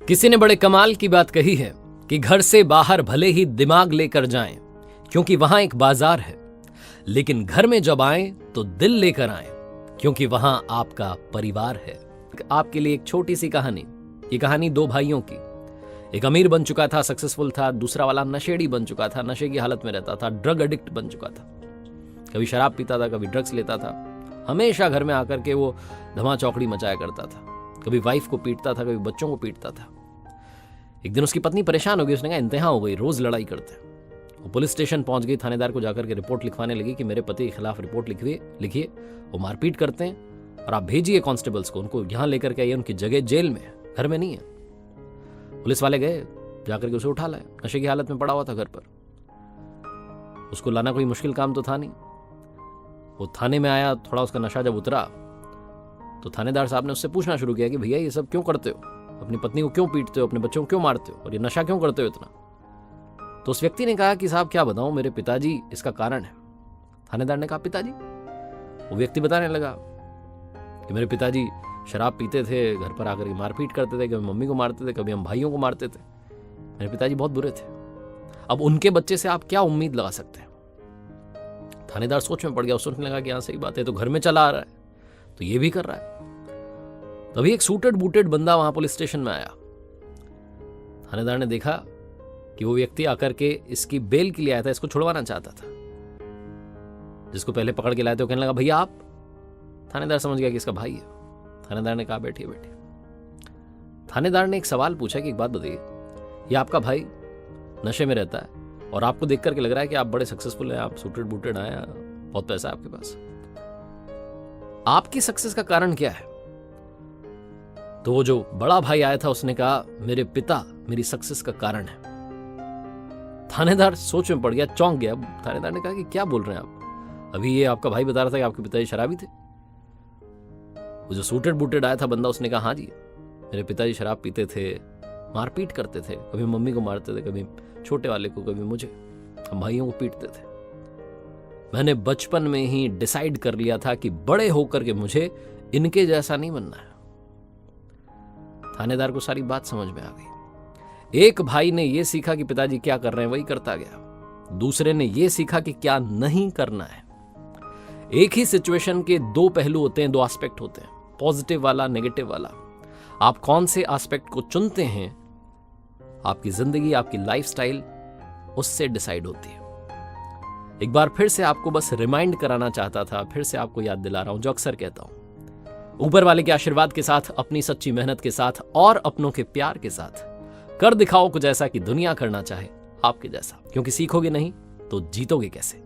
किसी ने बड़े कमाल की बात कही है कि घर से बाहर भले ही दिमाग लेकर जाएं, क्योंकि वहां एक बाजार है, लेकिन घर में जब आएं तो दिल लेकर आएं, क्योंकि वहां आपका परिवार है। आपके लिए एक छोटी सी कहानी। ये कहानी दो भाइयों की। एक अमीर बन चुका था, सक्सेसफुल था, दूसरा वाला नशेड़ी बन चुका था, नशे की हालत में रहता था, ड्रग एडिक्ट बन चुका था। कभी शराब पीता था, कभी ड्रग्स लेता था। हमेशा घर में आकर के वो धमा चौकड़ी मचाया करता था। कभी वाइफ को पीटता था, कभी बच्चों को पीटता था। एक दिन उसकी पत्नी परेशान हो गई। उसने कहा इंतहा हो गई, रोज लड़ाई करते हैं। वो पुलिस स्टेशन पहुंच गई, थानेदार को जाकर के रिपोर्ट लिखवाने लगी कि मेरे पति के खिलाफ रिपोर्ट लिखिए, वो मारपीट करते हैं और आप भेजिए कांस्टेबल्स को, उनको यहां लेकर के आइए, उनकी जगह जेल में है, घर में नहीं है। पुलिस वाले गए, जाकर के उसे उठा लाए। नशे की हालत में पड़ा हुआ था घर पर। उसको लाना कोई मुश्किल काम तो था नहीं। वो थाने में आया, थोड़ा उसका नशा जब उतरा तो थानेदार साहब ने उससे पूछना शुरू किया कि भैया ये सब क्यों करते हो, अपनी पत्नी को क्यों पीटते हो, अपने बच्चों को क्यों मारते हो, और ये नशा क्यों करते हो इतना। तो उस व्यक्ति ने कहा कि साहब क्या बताऊं, मेरे पिताजी इसका कारण है। थानेदार ने कहा पिताजी? वो व्यक्ति बताने लगा कि मेरे पिताजी शराब पीते थे, घर पर आकर के मारपीट करते थे, कभी मम्मी को मारते थे, कभी हम भाइयों को मारते थे। मेरे पिताजी बहुत बुरे थे। अब उनके बच्चे से आप क्या उम्मीद लगा सकते हैं। थानेदार सोच में पड़ गया। सोचने लगा कि हाँ सही बात है, तो घर में चला आ रहा है तो ये भी कर रहा है। तभी एक सूटेड बूटेड बंदा वहां पुलिस स्टेशन में आया। थानेदार ने देखा कि वो व्यक्ति आकर के इसकी बेल के लिए आया था, इसको छुड़वाना चाहता था। जिसको पहले पकड़ के लाए थे वो कहने लगा भैया आप। थानेदार समझ गया कि इसका भाई है। थानेदार ने कहा बैठिए बैठिए। थानेदार ने एक सवाल पूछा कि एक बात बताइए, ये आपका भाई नशे में रहता है और आपको देख करके लग रहा है कि आप बड़े सक्सेसफुल हैं, आप सूटेड बूटेड आए, बहुत पैसा है आपके पास, आपकी सक्सेस का कारण क्या है। तो वो जो बड़ा भाई आया था उसने कहा मेरे पिता मेरी सक्सेस का कारण है। थानेदार सोच में पड़ गया, चौंक गया। थानेदार ने कहा कि क्या बोल रहे हैं आप, अभी ये आपका भाई बता रहा था कि आपके पिताजी शराबी थे। वो जो सूटेड बूटेड आया था बंदा, उसने कहा हाँ जी मेरे पिताजी शराब पीते थे, मारपीट करते थे, कभी मम्मी को मारते थे, कभी छोटे वाले को, कभी मुझे, हम भाइयों को पीटते थे। मैंने बचपन में ही डिसाइड कर लिया था कि बड़े होकर के मुझे इनके जैसा नहीं बनना है। थानेदार को सारी बात समझ में आ गई। एक भाई ने यह सीखा कि पिताजी क्या कर रहे हैं वही करता गया। दूसरे ने यह सीखा कि क्या नहीं करना है। एक ही सिचुएशन के दो पहलू होते हैं, दो एस्पेक्ट होते हैं, पॉजिटिव वाला, नेगेटिव वाला। आप कौन से एस्पेक्ट को चुनते हैं, आपकी जिंदगी, आपकी लाइफस्टाइल उससे डिसाइड होती है। एक बार फिर से आपको बस रिमाइंड कराना चाहता था, फिर से आपको याद दिला रहा हूं जो अक्सर कहता हूं। ऊपर वाले के आशीर्वाद के साथ, अपनी सच्ची मेहनत के साथ और अपनों के प्यार के साथ कर दिखाओ कुछ ऐसा कि दुनिया करना चाहे आपके जैसा, क्योंकि सीखोगे नहीं तो जीतोगे कैसे।